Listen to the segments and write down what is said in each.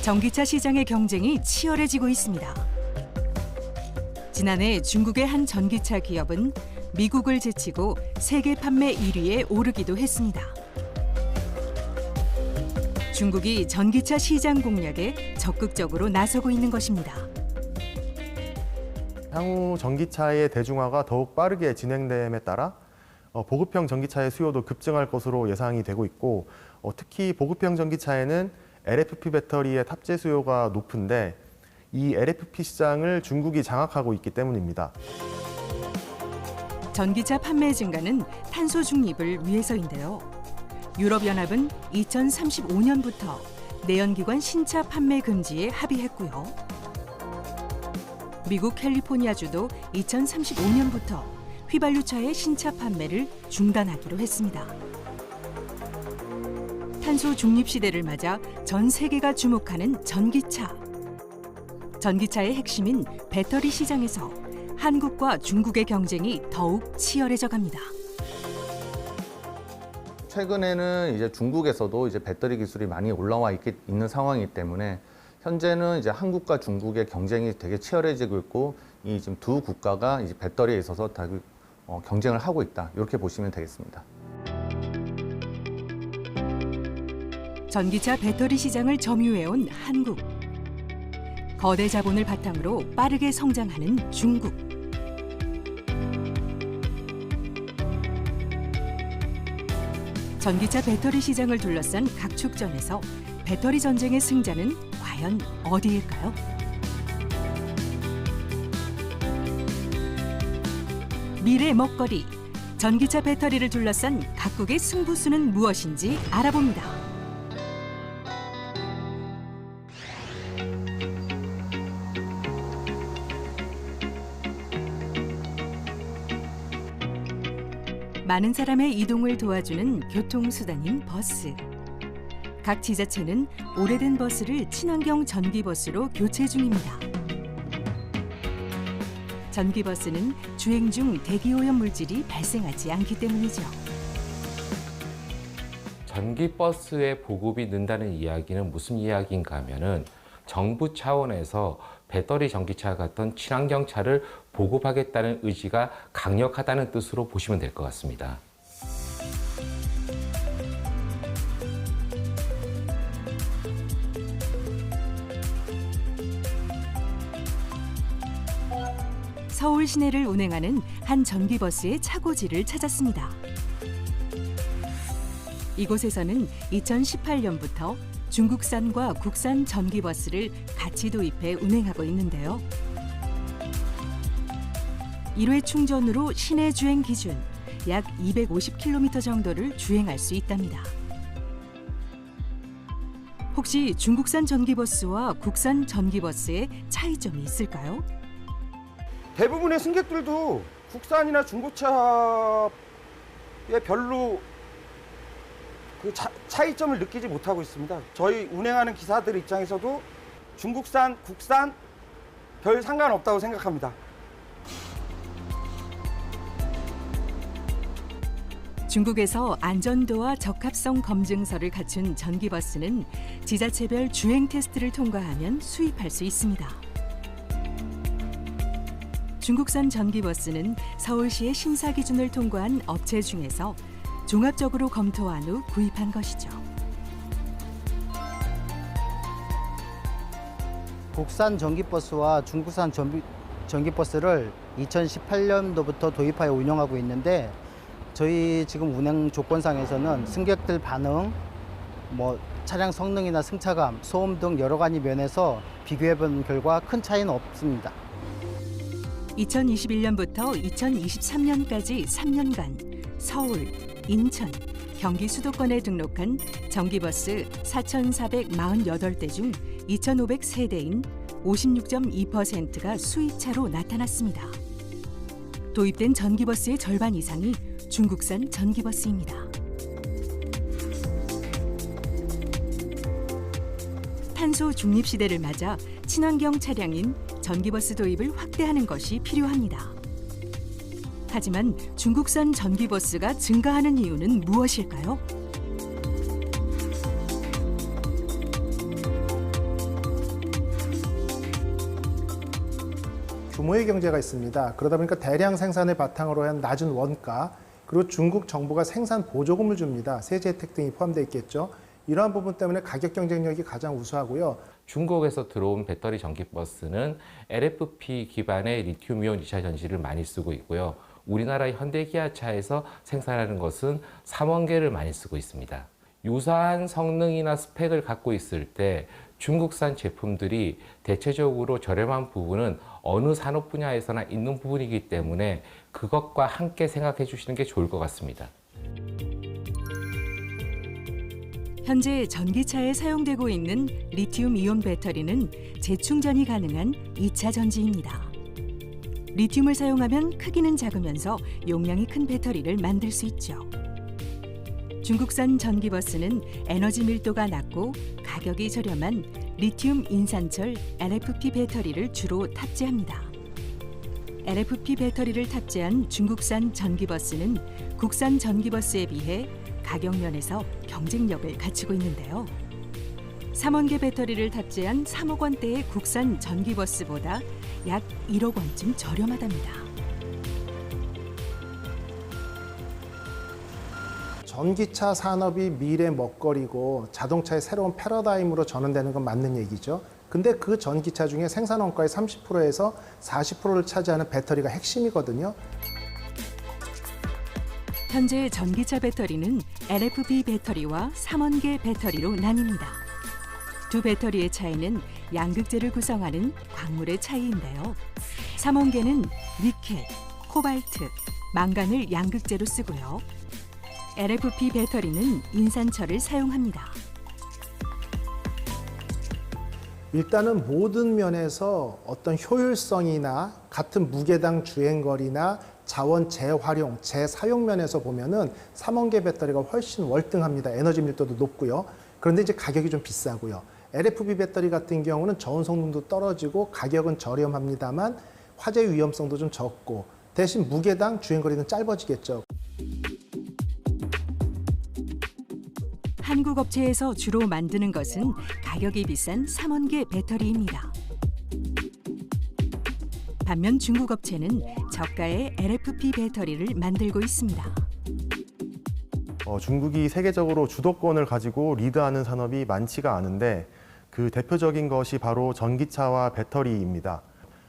전기차 시장의 경쟁이 치열해지고 있습니다. 지난해 중국의 한 전기차 기업은 미국을 제치고 세계 판매 1위에 오르기도 했습니다. 중국이 전기차 시장 공략에 적극적으로 나서고 있는 것입니다. 향후 전기차의 대중화가 더욱 빠르게 진행됨에 따라 보급형 전기차의 수요도 급증할 것으로 예상이 되고 있고, 특히 보급형 전기차에는 LFP 배터리의 탑재 수요가 높은데 이 LFP 시장을 중국이 장악하고 있기 때문입니다. 전기차 판매 증가는 탄소 중립을 위해서인데요. 유럽연합은 2035년부터 내연기관 신차 판매 금지에 합의했고요. 미국 캘리포니아주도 2035년부터 휘발유차의 신차 판매를 중단하기로 했습니다. 탄소 중립 시대를 맞아 전 세계가 주목하는 전기차. 전기차의 핵심인 배터리 시장에서 한국과 중국의 경쟁이 더욱 치열해져 갑니다. 최근에는 이제 중국에서도 이제 배터리 기술이 많이 올라와 있는 상황이기 때문에 현재는 이제 한국과 중국의 경쟁이 되게 치열해지고 있고, 이 지금 두 국가가 이제 배터리에 있어서 다 경쟁을 하고 있다, 이렇게 보시면 되겠습니다. 전기차 배터리 시장을 점유해온 한국. 거대 자본을 바탕으로 빠르게 성장하는 중국. 전기차 배터리 시장을 둘러싼 각축전에서 배터리 전쟁의 승자는 과연 어디일까요? 미래 먹거리. 전기차 배터리를 둘러싼 각국의 승부수는 무엇인지 알아봅니다. 많은 사람의 이동을 도와주는 교통수단인 버스. 각 지자체는 오래된 버스를 친환경 전기버스로 교체 중입니다. 전기버스는 주행 중 대기오염 물질이 발생하지 않기 때문이죠. 전기버스의 보급이 는다는 이야기는 무슨 이야기인가 하면은 정부 차원에서 배터리 전기차 같은 친환경 차를 보급하겠다는 의지가 강력하다는 뜻으로 보시면 될 것 같습니다. 서울 시내를 운행하는 한 전기버스의 차고지를 찾았습니다. 이곳에서는 2018년부터 중국산과 국산 전기버스를 같이 도입해 운행하고 있는데요. 1회 충전으로 시내 주행 기준 약 250km 정도를 주행할 수 있답니다. 혹시 중국산 전기버스와 국산 전기버스의 차이점이 있을까요? 대부분의 승객들도 국산이나 중고차에 별로 그 차이점을 느끼지 못하고 있습니다. 저희 운행하는 기사들 입장에서도 중국산, 국산 별 상관없다고 생각합니다. 중국에서 안전도와 적합성 검증서를 갖춘 전기버스는 지자체별 주행 테스트를 통과하면 수입할 수 있습니다. 중국산 전기버스는 서울시의 심사 기준을 통과한 업체 중에서 종합적으로 검토한 후 구입한 것이죠. 국산 전기버스와 중국산 전기버스를 2018년도부터 도입하여 운영하고 있는데, 저희 지금 운행 조건상에서는 승객들 반응, 차량 성능이나 승차감, 소음 등 여러 가지 면에서 비교해본 결과 큰 차이는 없습니다. 2021년부터 2023년까지 3년간 서울, 인천, 경기 수도권에 등록한 전기버스 4,448대 중 2,503대인 56.2%가 수입차로 나타났습니다. 도입된 전기버스의 절반 이상이 중국산 전기버스입니다. 탄소 중립 시대를 맞아 친환경 차량인 전기버스 도입을 확대하는 것이 필요합니다. 하지만 중국산 전기버스가 증가하는 이유는 무엇일까요? 규모의 경제가 있습니다. 그러다 보니까 대량 생산을 바탕으로 한 낮은 원가, 그리고 중국 정부가 생산 보조금을 줍니다. 세제 혜택 등이 포함되어 있겠죠. 이러한 부분 때문에 가격 경쟁력이 가장 우수하고요. 중국에서 들어온 배터리 전기버스는 LFP 기반의 리튬이온 2차 전지를 많이 쓰고 있고요. 우리나라 현대기아차에서 생산하는 것은 삼원계를 많이 쓰고 있습니다. 유사한 성능이나 스펙을 갖고 있을 때 중국산 제품들이 대체적으로 저렴한 부분은 어느 산업 분야에서나 있는 부분이기 때문에 그것과 함께 생각해 주시는 게 좋을 것 같습니다. 현재 전기차에 사용되고 있는 리튬이온 배터리는 재충전이 가능한 2차 전지입니다. 리튬을 사용하면 크기는 작으면서 용량이 큰 배터리를 만들 수 있죠. 중국산 전기버스는 에너지 밀도가 낮고 가격이 저렴한 리튬 인산철 LFP 배터리를 주로 탑재합니다. LFP 배터리를 탑재한 중국산 전기버스는 국산 전기버스에 비해 가격 면에서 경쟁력을 갖추고 있는데요. 3원계 배터리를 탑재한 3억 원대의 국산 전기버스보다 약 1억 원쯤 저렴하답니다. 전기차 산업이 미래 먹거리고 자동차의 새로운 패러다임으로 전환되는 건 맞는 얘기죠. 근데 그 전기차 중에 생산 원가의 30%에서 40%를 차지하는 배터리가 핵심이거든요. 현재 전기차 배터리는 LFP 배터리와 3원계 배터리로 나뉩니다. 두 배터리의 차이는 양극재를 구성하는 광물의 차이인데요. 3원계는 니켈, 코발트, 망간을 양극재로 쓰고요. LFP 배터리는 인산철을 사용합니다. 일단은 모든 면에서 어떤 효율성이나 같은 무게당 주행거리나 자원 재활용, 재사용 면에서 보면은 3원계 배터리가 훨씬 월등합니다. 에너지 밀도도 높고요. 그런데 이제 가격이 좀 비싸고요. LFP 배터리 같은 경우는 저온 성능도 떨어지고 가격은 저렴합니다만 화재 위험성도 좀 적고 대신 무게당 주행거리는 짧아지겠죠. 한국 업체에서 주로 만드는 것은 가격이 비싼 3원계 배터리입니다. 반면 중국 업체는 저가의 LFP 배터리를 만들고 있습니다. 중국이 세계적으로 주도권을 가지고 리드하는 산업이 많지가 않은데 그 대표적인 것이 바로 전기차와 배터리입니다.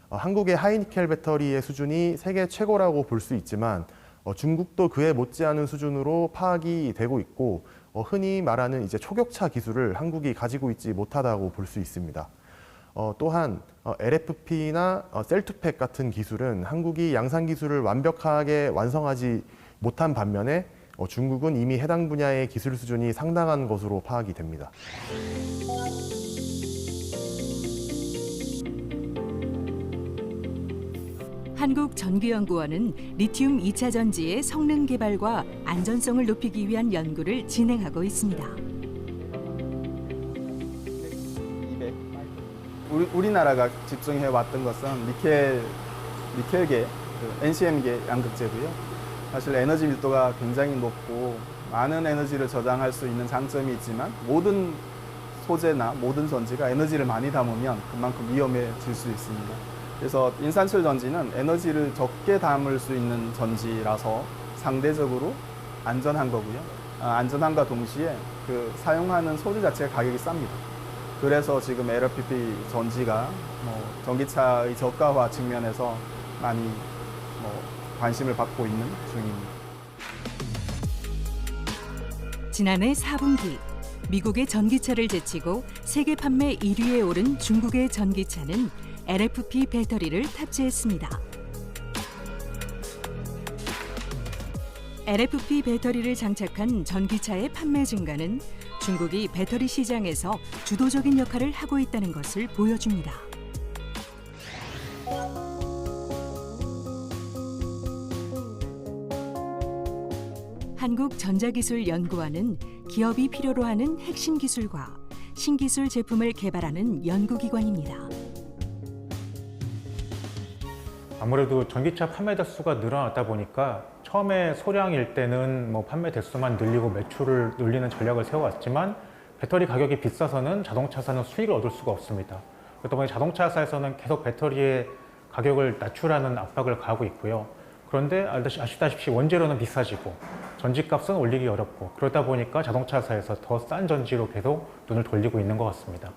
한국의 하이니켈 배터리의 수준이 세계 최고라고 볼 수 있지만 중국도 그에 못지않은 수준으로 파악이 되고 있고 흔히 말하는 이제 초격차 기술을 한국이 가지고 있지 못하다고 볼 수 있습니다. 또한 LFP나 셀투팩 같은 기술은 한국이 양산 기술을 완벽하게 완성하지 못한 반면에 중국은 이미 해당 분야의 기술 수준이 상당한 것으로 파악이 됩니다. 한국전기연구원은 리튬 2차 전지의 성능 개발과 안전성을 높이기 위한 연구를 진행하고 있습니다. 우리나라가 집중해 왔던 것은 니켈계, NCM계 양극재고요. 사실 에너지 밀도가 굉장히 높고 많은 에너지를 저장할 수 있는 장점이 있지만 모든 소재나 모든 전지가 에너지를 많이 담으면 그만큼 위험해질 수 있습니다. 그래서 인산철 전지는 에너지를 적게 담을 수 있는 전지라서 상대적으로 안전한 거고요. 안전함과 동시에 그 사용하는 소재 자체가 가격이 쌉니다. 그래서 지금 LFP 전지가 전기차의 저가화 측면에서 많이 관심을 받고 있는 중입니다. 지난해 4분기 미국의 전기차를 제치고 세계 판매 1위에 오른 중국의 전기차는 LFP 배터리를 탑재했습니다. LFP 배터리를 장착한 전기차의 판매 증가는 중국이 배터리 시장에서 주도적인 역할을 하고 있다는 것을 보여줍니다. 한국전자기술연구원은 기업이 필요로 하는 핵심 기술과 신기술 제품을 개발하는 연구기관입니다. 아무래도 전기차 판매 대수가 늘어났다 보니까 처음에 소량일 때는 판매 대수만 늘리고 매출을 늘리는 전략을 세워왔지만 배터리 가격이 비싸서는 자동차사는 수익을 얻을 수가 없습니다. 그렇다 보니 자동차사에서는 계속 배터리의 가격을 낮추라는 압박을 가하고 있고요. 그런데 아시다시피 원재료는 비싸지고 전지값은 올리기 어렵고 그러다 보니까 자동차사에서 더 싼 전지로 계속 눈을 돌리고 있는 것 같습니다.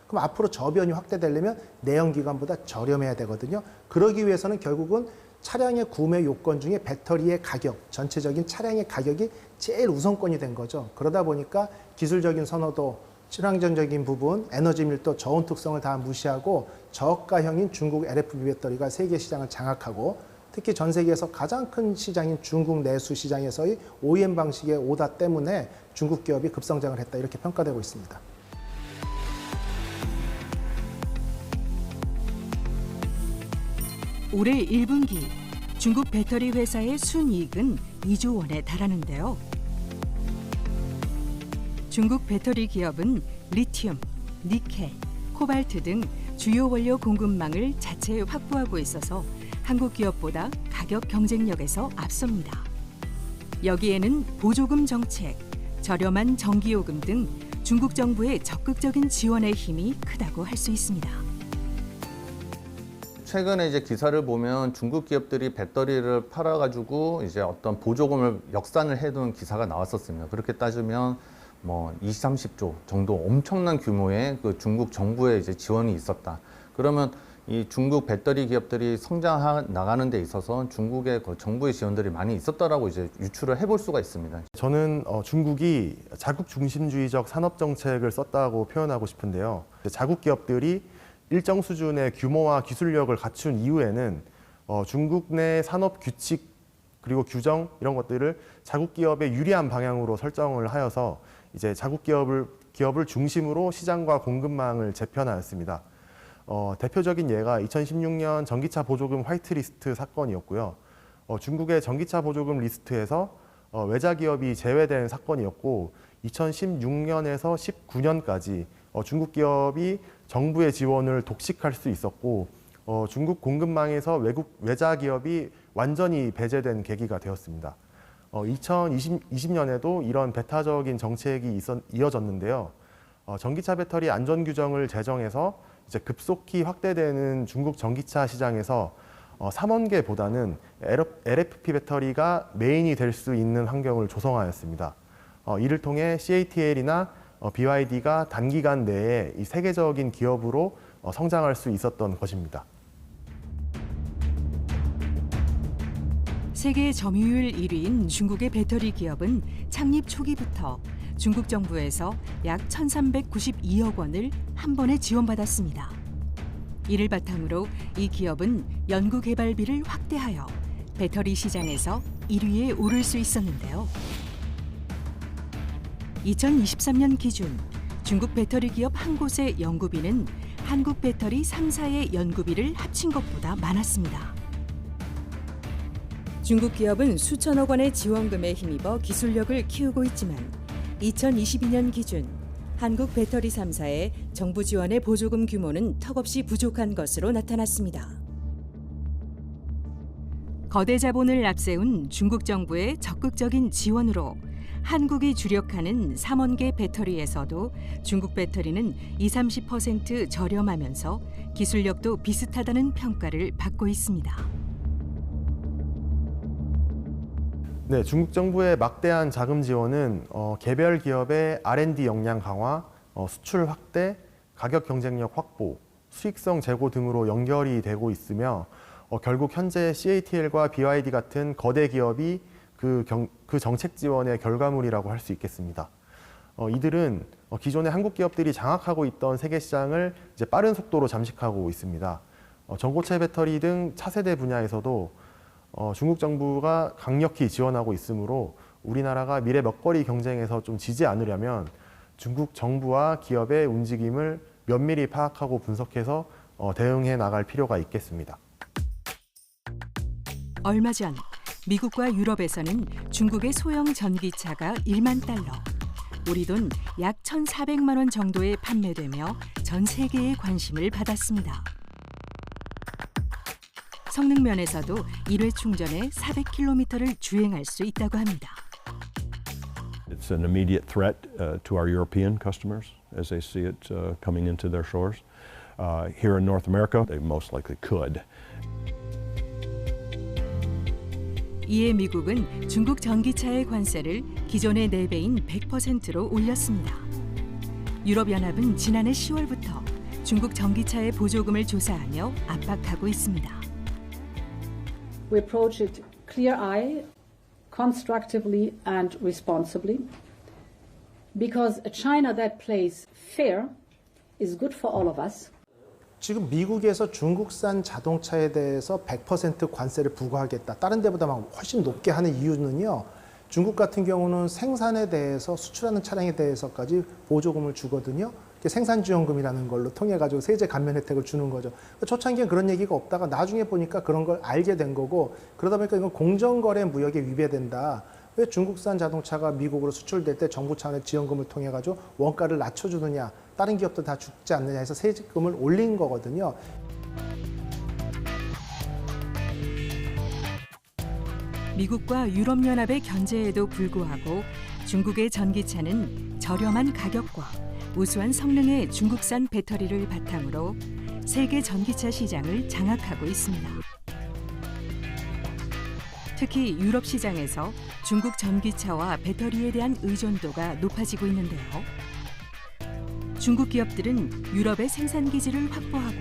그럼 앞으로 저변이 확대되려면 내연기관보다 저렴해야 되거든요. 그러기 위해서는 결국은 차량의 구매 요건 중에 배터리의 가격, 전체적인 차량의 가격이 제일 우선권이 된 거죠. 그러다 보니까 기술적인 선호도, 친환경적인 부분, 에너지 밀도, 저온 특성을 다 무시하고 저가형인 중국 LFP 배터리가 세계 시장을 장악하고 특히 전 세계에서 가장 큰 시장인 중국 내수 시장에서의 OEM 방식의 오다 때문에 중국 기업이 급성장을 했다 이렇게 평가되고 있습니다. 올해 1분기 중국 배터리 회사의 순이익은 2조 원에 달하는데요. 중국 배터리 기업은 리튬, 니켈, 코발트 등 주요 원료 공급망을 자체 확보하고 있어서 한국 기업보다 가격 경쟁력에서 앞섭니다. 여기에는 보조금 정책, 저렴한 전기요금 등 중국 정부의 적극적인 지원의 힘이 크다고 할 수 있습니다. 최근에 이제 기사를 보면 중국 기업들이 배터리를 팔아가지고 이제 어떤 보조금을 역산을 해둔 기사가 나왔었습니다. 그렇게 따지면 뭐 20, 30조 정도 엄청난 규모의 그 중국 정부의 이제 지원이 있었다. 그러면 이 중국 배터리 기업들이 성장해 나가는 데 있어서 중국의 그 정부의 지원들이 많이 있었다라고 이제 유추를 해볼 수가 있습니다. 저는 중국이 자국 중심주의적 산업 정책을 썼다고 표현하고 싶은데요. 자국 기업들이 일정 수준의 규모와 기술력을 갖춘 이후에는 중국 내 산업 규칙 그리고 규정 이런 것들을 자국 기업에 유리한 방향으로 설정을 하여서 이제 자국 기업을 중심으로 시장과 공급망을 재편하였습니다. 대표적인 예가 2016년 전기차 보조금 화이트리스트 사건이었고요. 중국의 전기차 보조금 리스트에서 외자 기업이 제외된 사건이었고 2016년에서 19년까지 중국 기업이 정부의 지원을 독식할 수 있었고 중국 공급망에서 외국 외자 기업이 완전히 배제된 계기가 되었습니다. 2020년에도 이런 배타적인 정책이 이어졌는데요. 전기차 배터리 안전 규정을 제정해서 이제 급속히 확대되는 중국 전기차 시장에서 3원계보다는 LFP 배터리가 메인이 될 수 있는 환경을 조성하였습니다. 이를 통해 CATL이나 BYD가 단기간 내에 이 세계적인 기업으로 성장할 수 있었던 것입니다. 세계 점유율 1위인 중국의 배터리 기업은 창립 초기부터 중국 정부에서 약 1,392억 원을 한 번에 지원받았습니다. 이를 바탕으로 이 기업은 연구 개발비를 확대하여 배터리 시장에서 1위에 오를 수 있었는데요. 2023년 기준 중국 배터리 기업 한 곳의 연구비는 한국 배터리 3사의 연구비를 합친 것보다 많았습니다. 중국 기업은 수천억 원의 지원금에 힘입어 기술력을 키우고 있지만 2022년 기준 한국 배터리 3사의 정부 지원의 보조금 규모는 턱없이 부족한 것으로 나타났습니다. 거대 자본을 앞세운 중국 정부의 적극적인 지원으로 한국이 주력하는 3원계 배터리에서도 중국 배터리는 20-30% 저렴하면서 기술력도 비슷하다는 평가를 받고 있습니다. 네, 중국 정부의 막대한 자금 지원은 개별 기업의 R&D 역량 강화, 수출 확대, 가격 경쟁력 확보, 수익성 제고 등으로 연결이 되고 있으며 결국 현재 CATL과 BYD 같은 거대 기업이 그 정책 지원의 결과물이라고 할 수 있겠습니다. 이들은 기존의 한국 기업들이 장악하고 있던 세계 시장을 이제 빠른 속도로 잠식하고 있습니다. 전고체 배터리 등 차세대 분야에서도 중국 정부가 강력히 지원하고 있으므로 우리나라가 미래 먹거리 경쟁에서 좀 지지 않으려면 중국 정부와 기업의 움직임을 면밀히 파악하고 분석해서 대응해 나갈 필요가 있겠습니다. 얼마 전 미국과 유럽에서는 중국의 소형 전기차가 1만 달러, 우리 돈 약 1,400만 원 정도에 판매되며 전 세계의 관심을 받았습니다. 성능 면에서도 1회 충전에 400km를 주행할 수 있다고 합니다. It's an immediate threat to our European customers as they see it coming into their shores. here in North America, they most likely could. 이에 미국은 중국 전기차의 관세를 기존의 4배인 100%로 올렸습니다. 유럽연합은 지난해 10월부터 중국 전기차의 보조금을 조사하며 압박하고 있습니다. We approach it clear-eyed, constructively and responsibly, because a China that plays fair is good for all of us. 지금 미국에서 중국산 자동차에 대해서 100% 관세를 부과하겠다. 다른 데보다 막 훨씬 높게 하는 이유는요. 중국 같은 경우는 생산에 대해서 수출하는 차량에 대해서까지 보조금을 주거든요. 생산지원금이라는 걸로 통해 가지고 세제 감면 혜택을 주는 거죠. 초창기엔 그런 얘기가 없다가 나중에 보니까 그런 걸 알게 된 거고, 그러다 보니까 이건 공정거래 무역에 위배된다. 왜 중국산 자동차가 미국으로 수출될 때 정부 차원의 지원금을 통해 가지고 원가를 낮춰주느냐, 다른 기업들 다 죽지 않느냐 해서 세금을 올린 거거든요. 미국과 유럽연합의 견제에도 불구하고 중국의 전기차는 저렴한 가격과 우수한 성능의 중국산 배터리를 바탕으로 세계 전기차 시장을 장악하고 있습니다. 특히 유럽 시장에서 중국 전기차와 배터리에 대한 의존도가 높아지고 있는데요. 중국 기업들은 유럽의 생산 기지를 확보하고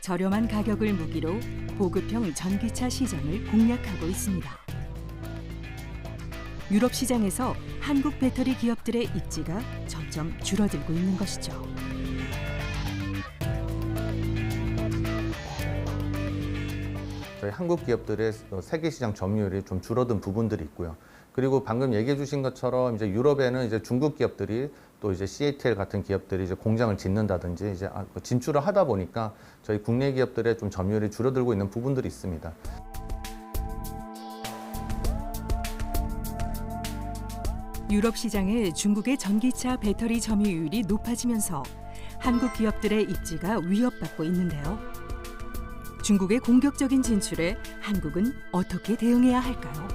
저렴한 가격을 무기로 보급형 전기차 시장을 공략하고 있습니다. 유럽 시장에서 한국 배터리 기업들의 입지가 점점 줄어들고 있는 것이죠. 저희 한국 기업들의 세계 시장 점유율이 좀 줄어든 부분들이 있고요. 그리고 방금 얘기해 주신 것처럼 이제 유럽에는 이제 중국 기업들이 또 이제 CATL 같은 기업들이 이제 공장을 짓는다든지 이제 진출을 하다 보니까 저희 국내 기업들의 좀 점유율이 줄어들고 있는 부분들이 있습니다. 유럽 시장의 중국의 전기차 배터리 점유율이 높아지면서 한국 기업들의 입지가 위협받고 있는데요. 중국의 공격적인 진출에 한국은 어떻게 대응해야 할까요?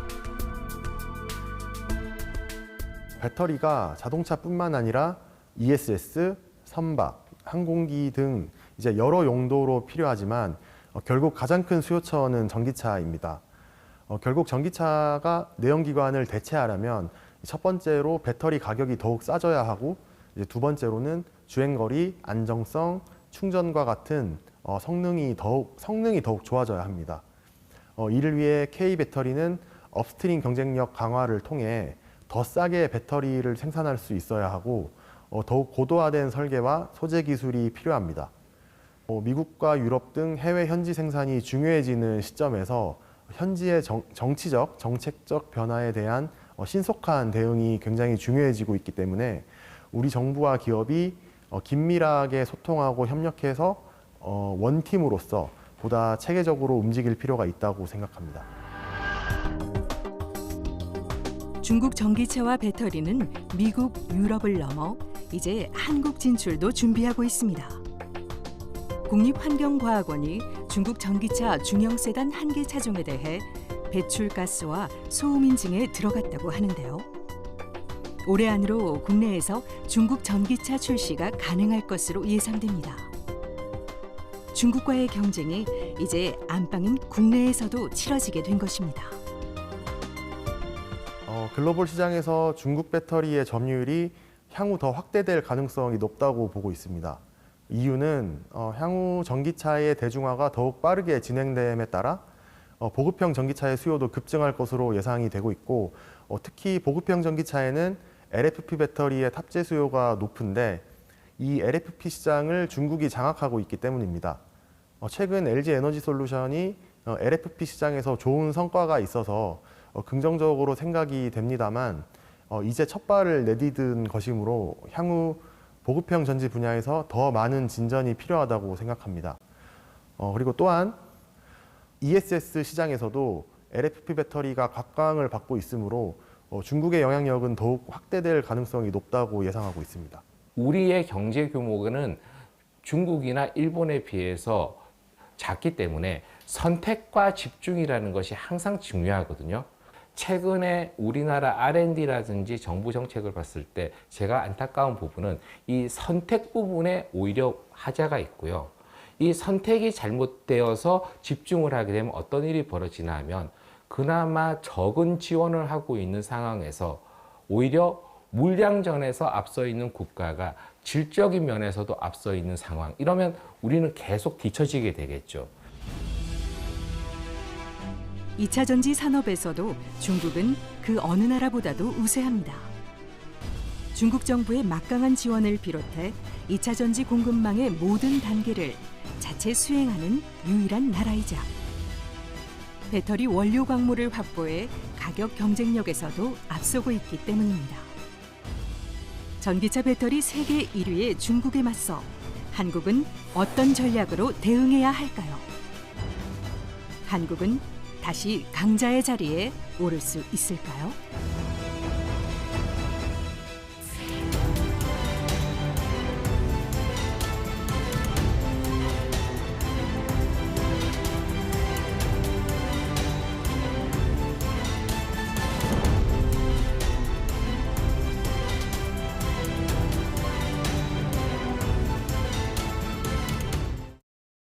배터리가 자동차뿐만 아니라 ESS, 선박, 항공기 등 이제 여러 용도로 필요하지만 결국 가장 큰 수요처는 전기차입니다. 결국 전기차가 내연기관을 대체하려면 첫 번째로 배터리 가격이 더욱 싸져야 하고, 이제 두 번째로는 주행거리, 안정성, 충전과 같은 성능이 더욱 좋아져야 합니다. 이를 위해 K배터리는 업스트림 경쟁력 강화를 통해 더 싸게 배터리를 생산할 수 있어야 하고, 더욱 고도화된 설계와 소재 기술이 필요합니다. 미국과 유럽 등 해외 현지 생산이 중요해지는 시점에서 현지의 정치적, 정책적 변화에 대한 신속한 대응이 굉장히 중요해지고 있기 때문에 우리 정부와 기업이 긴밀하게 소통하고 협력해서 원팀으로서 보다 체계적으로 움직일 필요가 있다고 생각합니다. 중국 전기차와 배터리는 미국, 유럽을 넘어 이제 한국 진출도 준비하고 있습니다. 국립환경과학원이 중국 전기차 중형 세단 1개 차종에 대해 배출가스와 소음 인증에 들어갔다고 하는데요. 올해 안으로 국내에서 중국 전기차 출시가 가능할 것으로 예상됩니다. 중국과의 경쟁이 이제 안방인 국내에서도 치러지게 된 것입니다. 글로벌 시장에서 중국 배터리의 점유율이 향후 더 확대될 가능성이 높다고 보고 있습니다. 이유는 향후 전기차의 대중화가 더욱 빠르게 진행됨에 따라 보급형 전기차의 수요도 급증할 것으로 예상이 되고 있고, 특히 보급형 전기차에는 LFP 배터리의 탑재 수요가 높은데 이 LFP 시장을 중국이 장악하고 있기 때문입니다. 최근 LG에너지솔루션이 LFP 시장에서 좋은 성과가 있어서 긍정적으로 생각이 됩니다만, 이제 첫 발을 내디딘 것이므로 향후 보급형 전지 분야에서 더 많은 진전이 필요하다고 생각합니다. 그리고 또한 ESS 시장에서도 LFP 배터리가 각광을 받고 있으므로 중국의 영향력은 더욱 확대될 가능성이 높다고 예상하고 있습니다. 우리의 경제 규모는 중국이나 일본에 비해서 작기 때문에 선택과 집중이라는 것이 항상 중요하거든요. 최근에 우리나라 R&D라든지 정부 정책을 봤을 때 제가 안타까운 부분은 이 선택 부분에 오히려 하자가 있고요. 이 선택이 잘못되어서 집중을 하게 되면 어떤 일이 벌어지나 하면 그나마 적은 지원을 하고 있는 상황에서 오히려 물량전에서 앞서 있는 국가가 질적인 면에서도 앞서 있는 상황. 이러면 우리는 계속 뒤처지게 되겠죠. 2차 전지 산업에서도 중국은 그 어느 나라보다도 우세합니다. 중국 정부의 막강한 지원을 비롯해 2차 전지 공급망의 모든 단계를 자체 수행하는 유일한 나라이자 배터리 원료 광물을 확보해 가격 경쟁력에서도 앞서고 있기 때문입니다. 전기차 배터리 세계 1위의 중국에 맞서 한국은 어떤 전략으로 대응해야 할까요? 한국은 다시 강자의 자리에 오를 수 있을까요?